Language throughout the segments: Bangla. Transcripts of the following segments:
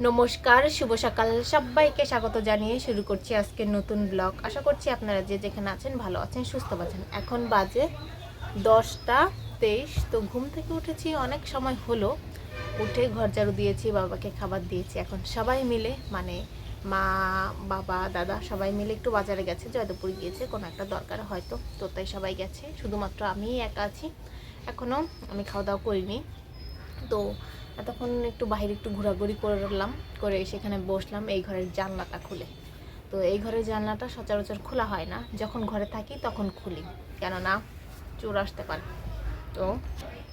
নমস্কার, শুভ সকাল। সবাইকে স্বাগত জানিয়ে শুরু করছি আজকের নতুন ব্লগ। আশা করছি আপনারা যে যেখানে আছেন ভালো আছেন, সুস্থ আছেন। এখন বাজে 10টা 23। তো ঘুম থেকে উঠেছি অনেক সময় হলো, উঠে ঘর ঝাড়ু দিয়েছি, বাবাকে খাবার দিয়েছি। এখন সবাই মিলে মানে মা, বাবা, দাদা সবাই মিলে একটু বাজারে গেছে, জয়দেবপুর গিয়েছে কোনো একটা দরকার হয়তো, তো তাই সবাই গেছে, শুধুমাত্র আমি একা আছি। এখনও আমি খাওয়া দাওয়া করিনি। তো তখন একটু বাইরে একটু ঘোরাঘুরি করলাম, করে সেখানে বসলাম এই ঘরের জানলাটা খুলে। তো এই ঘরের জানলাটা সচরাচর খোলা হয় না, যখন ঘরে থাকি তখন খুলি, কেননা চোর আসতে পারে। তো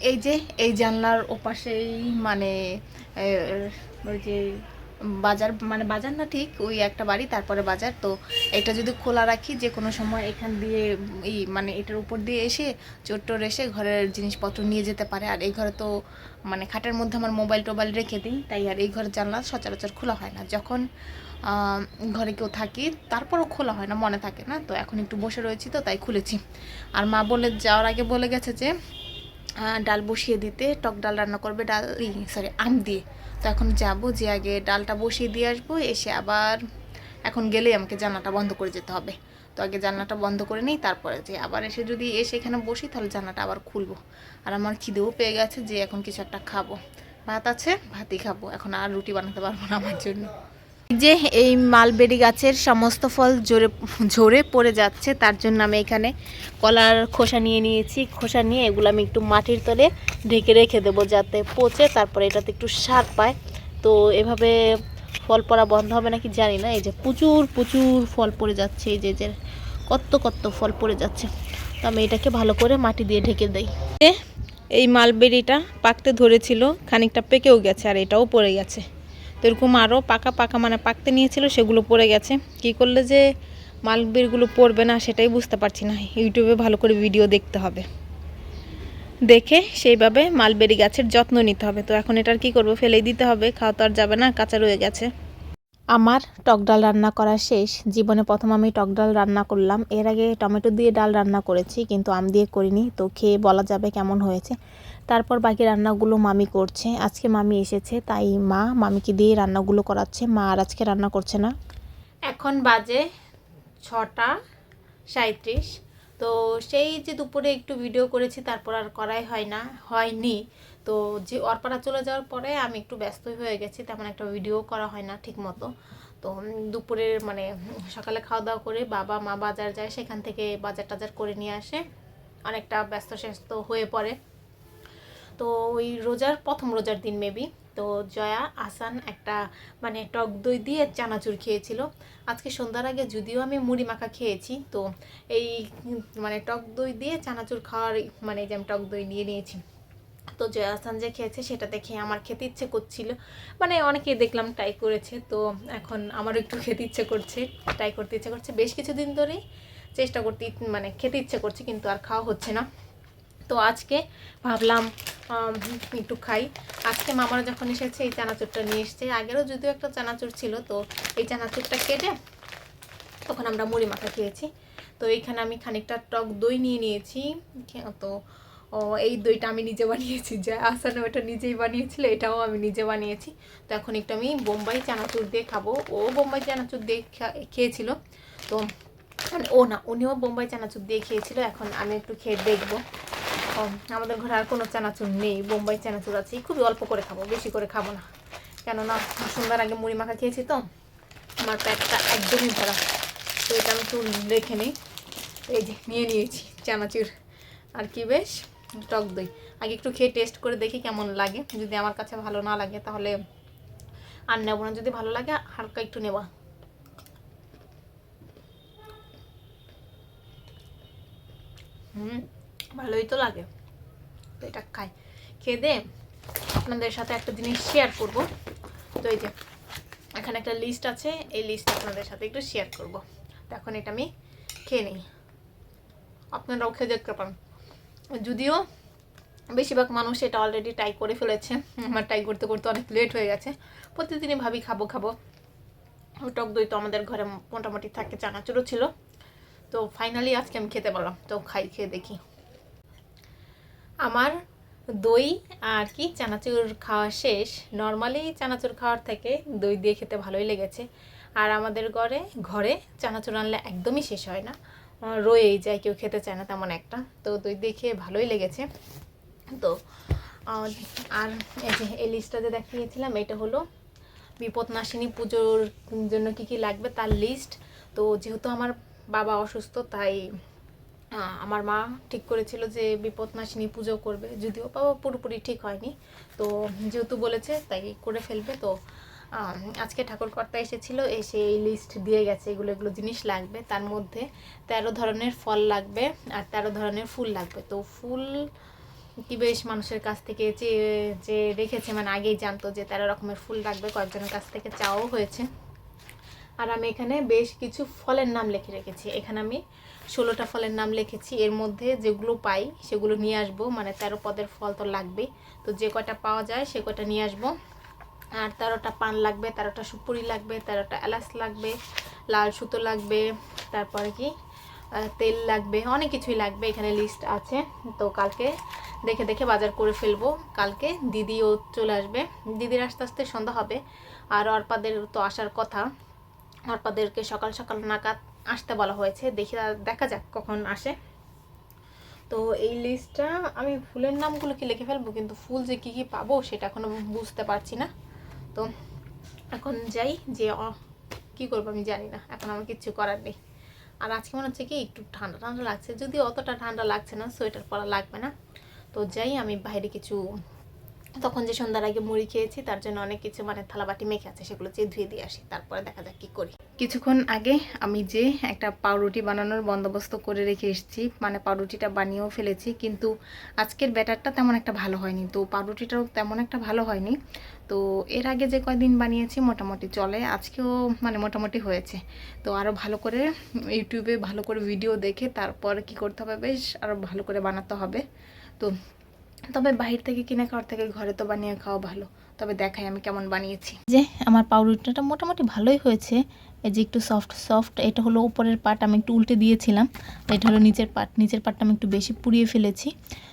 এই যে এই জানলার ওপাশেই মানে ওই যে বাজার, মানে বাজার না ঠিক, ওই একটা বাড়ি তারপরে বাজার। তো এটা যদি খোলা রাখি যে কোনো সময় এখান দিয়ে এই মানে এটার উপর দিয়ে এসে চোর এসে ঘরের জিনিসপত্র নিয়ে যেতে পারে। আর এই ঘরে তো মানে খাটের মধ্যে আমার মোবাইল টোবাইল রেখে দিই, তাই আর এই ঘরের জানলা সচরাচর খোলা হয় না। যখন ঘরে কেউ থাকি তারপরও খোলা হয় না, মনে থাকে না। তো এখন একটু বসে রয়েছি তো তাই খুলেছি। আর মা বলে যাওয়ার আগে বলে গেছে যে ডাল বসিয়ে দিতে, টক ডাল রান্না করবে, ডাল আম দিয়ে। তো এখন যাবো, যে আগে ডালটা বসিয়ে দিয়ে আসবো, এসে আবার এখন গেলেই আমাকে জানলাটা বন্ধ করে যেতে হবে। তো আগে জানলাটা বন্ধ করে নিই, তারপরে যে আবার এসে যদি এসে এখানে বসি তাহলে জানলাটা আবার খুলবো। আর আমার খিদেও পেয়ে গেছে, যে এখন কিছু একটা খাবো। ভাত আছে, ভাতই খাবো, এখন আর রুটি বানাতে পারবো না আমার জন্য। যে এই মালবেরি গাছের সমস্ত ফল ঝরে পড়ে যাচ্ছে, তার জন্য আমি এখানে কলার খোসা নিয়ে নিয়েছি। খোসা নিয়ে এগুলো আমি একটু মাটির তলে ঢেকে রেখে দেবো, যাতে পচে তারপরে এটাতে একটু স্বাদ পায়। তো এভাবে ফল পড়া বন্ধ হবে নাকি জানি না। এই যে প্রচুর প্রচুর ফল পড়ে যাচ্ছে, এই যে কত কত ফল পড়ে যাচ্ছে। তো আমি এটাকে ভালো করে মাটি দিয়ে ঢেকে দিই। এই মালবেরিটা পাকতে ধরেছিল, খানিকটা পেকেও গেছে, আর এটাও পড়ে গেছে। তো এরকম আরও পাকা পাকা মানে পাকতে নিয়েছিল, সেগুলো পড়ে গেছে। কি করলে যে মালবেরিগুলো পড়বে না সেটাই বুঝতে পারছি না। ইউটিউবে ভালো করে ভিডিও দেখতে হবে, দেখে সেইভাবে মালবেরি গাছের যত্ন নিতে হবে। তো এখন এটার কি করব, ফেলেই দিতে হবে, খাওয়া তো আর যাবে না, কাঁচা রয়ে গেছে। আমার টক ডাল রান্না করা শেষ। জীবনে প্রথম আমি টক ডাল রান্না করলাম। এর আগে টমেটো দিয়ে ডাল রান্না করেছি, কিন্তু আম দিয়ে করিনি। তো খেয়ে বলা যাবে কেমন হয়েছে। তারপর বাকি রান্নাগুলো মামি করছে। আজকে মামি এসেছে, তাই মা মামিকে দিয়ে রান্নাগুলো করাচ্ছে। মা আর আজকে রান্না করছে না। এখন বাজে 6টা 37। তো সেই যে দুপুরে একটু ভিডিও করেছি, তারপর আর করাই হয়নি। তো যে অরপাড়া চলে যাওয়ার পরে আমি একটু ব্যস্তই হয়ে গেছি, তেমন একটা ভিডিও করা হয় না ঠিক মতো। তো দুপুরের মানে সকালে খাওয়া দাওয়া করে বাবা মা বাজার যায়, সেখান থেকে বাজার টাজার করে নিয়ে আসে, অনেকটা ব্যস্ত স্যাস্ত হয়ে পড়ে। তো ওই প্রথম রোজার দিন মেবি, তো জয়া আসান একটা মানে টক দই দিয়ে চানাচুর খেয়েছিল। আজকে সন্ধ্যার আগে যদিও আমি মুড়ি মাখা খেয়েছি, তো এই মানে টক দই দিয়ে চানাচুর খাওয়ার মানে যে আমি টক দই নিয়ে নিয়েছি। তো জয়া আসান যে খেয়েছে সেটা দেখে আমার খেতে ইচ্ছে করছিল, মানে অনেকেই দেখলাম ট্রাই করেছে, তো এখন আমারও একটু খেতে ইচ্ছে করছে, ট্রাই করতে ইচ্ছে করছে। বেশ কিছুদিন ধরেই চেষ্টা করতে মানে খেতে ইচ্ছে করছে, কিন্তু আর খাওয়া হচ্ছে না। তো আজকে ভাবলাম একটু খাই। আজকে মামারা যখন এসেছে এই চানাচুরটা নিয়ে এসছে। আগেরও যদিও একটা চানাচুর ছিল, তো এই চানাচুরটা কেটে তখন আমরা মুড়ি মাখা খেয়েছি। তো এইখানে আমি খানিকটা টক দই নিয়ে নিয়েছি। তো এই দইটা আমি নিজে বানিয়েছি, যা আসানো ওটা নিজেই বানিয়েছিল, এটাও আমি নিজে বানিয়েছি। তো এখন একটু আমি বোম্বাই চানাচুর দিয়ে খাবো। ও বোম্বাই চানাচুর দিয়ে খেয়েছিল, তো মানে ও না, উনিও বোম্বাই চানাচুর দিয়ে খেয়েছিল। এখন আমি একটু খেয়ে দেখবো। আমাদের ঘরে আর কোনো চানাচুর নেই, বোম্বাই চানাচুর আছে, খুবই অল্প করে খাবো, বেশি করে খাবো না, কেননা সন্ধ্যার আগে মুড়ি মাখা খেয়েছি, তো আমার পেটটা একদমই ভরা। তো এটা আমি একটু রেখে নিই। এই যে নিয়ে নিয়েছি চানাচুর, আর কি বেশ টক দই। আগে একটু খেয়ে টেস্ট করে দেখি কেমন লাগে। যদি আমার কাছে ভালো না লাগে তাহলে আর নেবো না, যদি ভালো লাগে হালকা একটু নেওয়া। ভালোই তো লাগে, তো এটা খাই। খেয়ে দে আপনাদের সাথে একটা জিনিস শেয়ার করব। তো এই যে এখানে একটা লিস্ট আছে, এই লিস্ট আপনাদের সাথে একটু শেয়ার করব। তো এখন এটা আমি খেয়ে নিই, আপনারাও খেয়ে দেখতে পারেন। যদিও বেশিরভাগ মানুষ এটা অলরেডি ট্রাই করে ফেলেছে, আমার ট্রাই করতে করতে অনেক লেট হয়ে গেছে। প্রতিদিনই ভাবি খাবো খাবো, টক দই তো আমাদের ঘরে মোটামুটি থাকে, চানাচুরও ছিল। তো ফাইনালি আজকে আমি খেতে পারলাম, তো খাই, খেয়ে দেখি। আমার দই আর কি চানাচুর খাওয়া শেষ। নর্মালি চানাচুর খাওয়ার থেকে দই দিয়ে খেতে ভালোই লেগেছে। আর আমাদের ঘরে ঘরে চানাচুর আনলে একদমই শেষ হয় না, রয়েই যায়, কেউ খেতে চায় না তেমন একটা। তো দই দিয়ে খেয়ে ভালোই লেগেছে। তো আর এই যে এই লিস্টটা যে দেখিয়েছিলাম, এটা হলো বিপদনাশিনী পুজোর জন্য কি কি লাগবে তার লিস্ট। তো যেহেতু আমার বাবা অসুস্থ, তাই আমার মা ঠিক করেছিল যে বিপদনাশিনী পুজো করবে, যদিও বাবা পুরোপুরি ঠিক হয়নি। তো যেহেতু বলেছে তাই করে ফেলবে। তো আজকে ঠাকুরকর্তা এসেছিল, এসে এই লিস্ট দিয়ে গেছে এগুলো এগুলো জিনিস লাগবে। তার মধ্যে 13 ধরনের ফল লাগবে আর 13 ধরনের ফুল লাগবে। তো ফুল কি বেশ মানুষের কাছ থেকে যে রেখেছে, মানে আগেই জানতো যে 13 রকমের ফুল লাগবে, কয়েকজনের কাছ থেকে চাওয়াও হয়েছে। আর আমি এখানে বেশ কিছু ফলের নাম লিখে রেখেছি। এখানে আমি 16টা ফলের নাম লিখেছি। এর মধ্যে যেগুলো পাই সেগুলো নিয়ে আসবো, মানে 13 পদের ফল তো লাগবেই। তো যে কয়টা পাওয়া যায় সে কয়টা নিয়ে আসবো। আর 13টা পান লাগবে, 13টা সুপুরি লাগবে, 13টা এলাচ লাগবে, লাল সুতো লাগবে, তারপরে কি তেল লাগবে, অনেক কিছুই লাগবে, এখানে লিস্ট আছে। তো কালকে দেখে দেখে বাজার করে ফেলবো। কালকে দিদিও চলে আসবে, দিদির আস্তে আস্তে সন্ধ্যা হবে। আর অর্পাদের তো আসার কথা, অর্পাদেরকে সকাল সকাল নাগাদ আসতে বলা হয়েছে, দেখা যাক কখন আসে। তো এই লিস্টটা আমি ফুলের নামগুলো কি লিখে ফেলবো, কিন্তু ফুল যে কী কী পাবো সেটা এখনও বুঝতে পারছি না। তো এখন যাই, যে কী করবো আমি জানি না, এখন আমার কিচ্ছু করার নেই। আর আজকে মনে হচ্ছে কি একটু ঠান্ডা ঠান্ডা লাগছে, যদিও অতটা ঠান্ডা লাগছে না, সোয়েটার পরা লাগবে না। তো যাই, আমি বাইরে কিছু, তখন যে সন্ধ্যার আগে মুড়ি খেয়েছি তার জন্য অনেক কিছু মানে থালাবাটি মেখে আছে, সেগুলো চেয়ে ধুয়ে দিয়ে আসি, তারপরে দেখা যাক কী করি। কিছুক্ষণ আগে আমি যে একটা পাউরুটি বানানোর বন্দোবস্ত করে রেখে এসেছি, মানে পাউরুটিটা বানিয়েও ফেলেছি, কিন্তু আজকের ব্যাটারটা তেমন একটা ভালো হয়নি, তো পাউরুটিটাও তেমন একটা ভালো হয়নি। তো এর আগে যে কয়দিন বানিয়েছি মোটামুটি চলে, আজকেও মানে মোটামুটি হয়েছে। তো আরও ভালো করে ইউটিউবে ভালো করে ভিডিও দেখে তারপর কি করতে হবে, বেশ আরও ভালো করে বানাতে হবে। তো তবে বাহির থেকে কিনে খাওয়ার থেকে ঘরে তো বানিয়ে খাওয়া ভালো। তবে দেখাই আমি কেমন বানিয়েছি। যে আমার পাউরুটিটা মোটামুটি ভালোই হয়েছে, এই যে একটু সফট সফট। এটা হলো উপরের পার্ট, আমি একটু উল্টে দিয়েছিলাম। এটা হলো নিচের পার্ট, নিচের পার্টটা আমি একটু বেশি পুড়িয়ে ফেলেছি।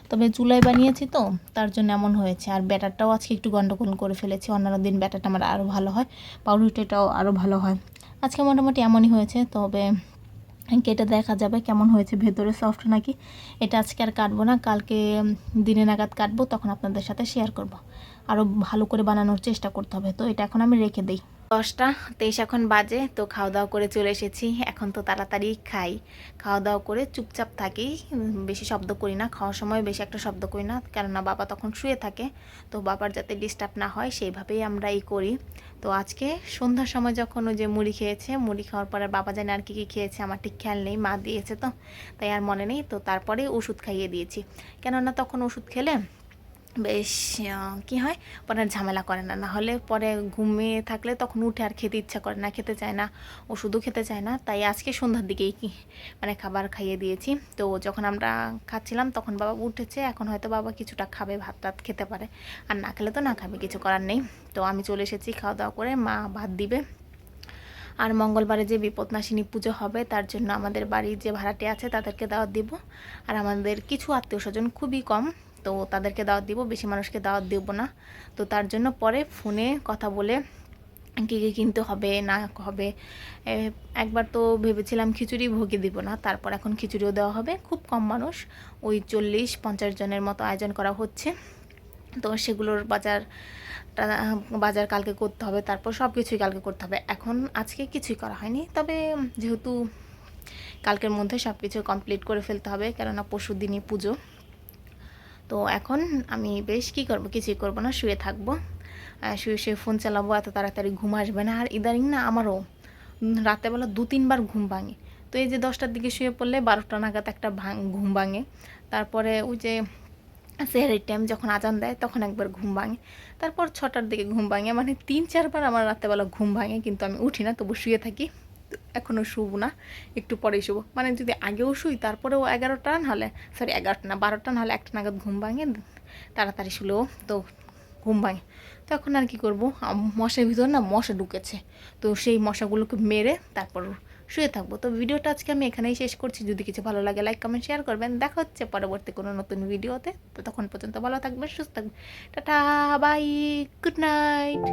তবে চুলায় বানিয়েছি তো তার জন্য এমন হয়েছে। আর ব্যাটারটাও আজকে একটু গন্ডগোল করে ফেলেছি, অন্যান্য দিন ব্যাটারটা আমার আরও ভালো হয়, পাউরুটিটাও আরও ভালো হয়। আজকে মোটামুটি এমনই হয়েছে। তবে কেটে দেখা যাবে কেমন হয়েছে, ভেতরে সফট নাকি। এটা আজকে আর কাটবো না, কালকে দিনে নাগাদ কাটবো, তখন আপনাদের সাথে শেয়ার করব। আরও ভালো করে বানানোর চেষ্টা করতে হবে। তো এটা এখন আমি রেখে দিই। 10:23 এখন বাজে। তো খাওয়া দাওয়া করে চলে এসেছি, এখন তো তাড়াতাড়ি খাই। খাওয়া দাওয়া করে চুপচাপ থাকি, বেশি শব্দ করি না, খাওয়ার সময় বেশি একটা শব্দ করি না, কেননা বাবা তখন শুয়ে থাকে। তো বাবার যাতে ডিস্টার্ব না হয় সেইভাবেই আমরা করি। তো আজকে সন্ধ্যার সময় যখন ওই যে মুড়ি খেয়েছে, মুড়ি খাওয়ার পরে বাবা জানে আর কী কী খেয়েছে, আমার ঠিক খেয়াল নেই, মা দিয়েছে তো তাই আর মনে নেই। তো তারপরে ওষুধ খাইয়ে দিয়েছি, কেননা তখন ওষুধ খেলে বেশ কি হয়, পরে ঝামেলা করে না, নাহলে পরে ঘুমিয়ে থাকলে তখন উঠে আর খেতে ইচ্ছা করে না, খেতে চায় না, ওষুধও খেতে চায় না। তাই আজকে সন্ধ্যার দিকেই মানে খাবার খাইয়ে দিয়েছি। তো যখন আমরা খাচ্ছিলাম তখন বাবা উঠেছে, এখন হয়তো বাবা কিছুটা খাবে, ভাত টাত খেতে পারে, আর না খেলে তো না খাবে, কিছু করার নেই। তো আমি চলে এসেছি খাওয়া দাওয়া করে, মা ভাত দিবে। আর মঙ্গলবারে যে বিপদনাশিনী পুজো হবে তার জন্য আমাদের বাড়ির যে ভাড়াটে আছে তাদেরকে দাওয়াত দিব। আর আমাদের কিছু আত্মীয় স্বজন খুবই কম, তো তাদেরকে দাওয়াত দিব, বেশি মানুষকে দাওয়াত দেব না। তো তার জন্য পরে ফোনে কথা বলে কী কী কিনতে হবে না হবে। একবার তো ভেবেছিলাম খিচুড়ি ভোগে দিব না, তারপর এখন খিচুড়িও দেওয়া হবে। খুব কম মানুষ, ওই 40-50 জনের মতো আয়োজন করা হচ্ছে। তো সেগুলোর বাজার কালকে করতে হবে, তারপর সব কিছুই কালকে করতে হবে। এখন আজকে কিছুই করা হয়নি, তবে যেহেতু কালকের মধ্যে সব কিছু কমপ্লিট করে ফেলতে হবে, কেননা পরশু দিনই পুজো। তো এখন আমি বেশ কী করবো, কিছুই করবো না, শুয়ে থাকবো, শুয়ে শুয়ে ফোন চালাবো, এত তাড়াতাড়ি ঘুম আসবে না। আর ইদানিং না আমারও রাতেবেলা 2-3 বার ঘুম ভাঙে। তো এই যে 10টার দিকে শুয়ে পড়লে 12টা নাগাদ একটা ঘুম ভাঙে, তারপরে ওই যে সেহরির টাইম যখন আজান দেয় তখন একবার ঘুম ভাঙে, তারপর 6টার দিকে ঘুম ভাঙে, মানে 3-4 বার আমার রাতেবেলা ঘুম ভাঙে, কিন্তু আমি উঠি না, তবু শুয়ে থাকি। এখনও শুবো না, একটু পরেই শুবো, মানে যদি আগেও শুই তারপরেও 11টা নাহলে 11টা না 12টা নাহলে 1টা নাগাদ ঘুম ভাঙে, তাড়াতাড়ি শুলেও তো ঘুম ভাঙে। তো এখন আর কি করবো, মশার ভিতর না মশা ঢুকেছে, তো সেই মশাগুলোকে মেরে তারপর শুয়ে থাকবো। তো ভিডিওটা আজকে আমি এখানেই শেষ করছি। যদি কিছু ভালো লাগে লাইক কমেন্ট শেয়ার করবেন। দেখা হচ্ছে পরবর্তী কোনো নতুন ভিডিওতে। ততক্ষণ পর্যন্ত ভালো থাকবেন, সুস্থ থাকবেন। Tata, bye, good night.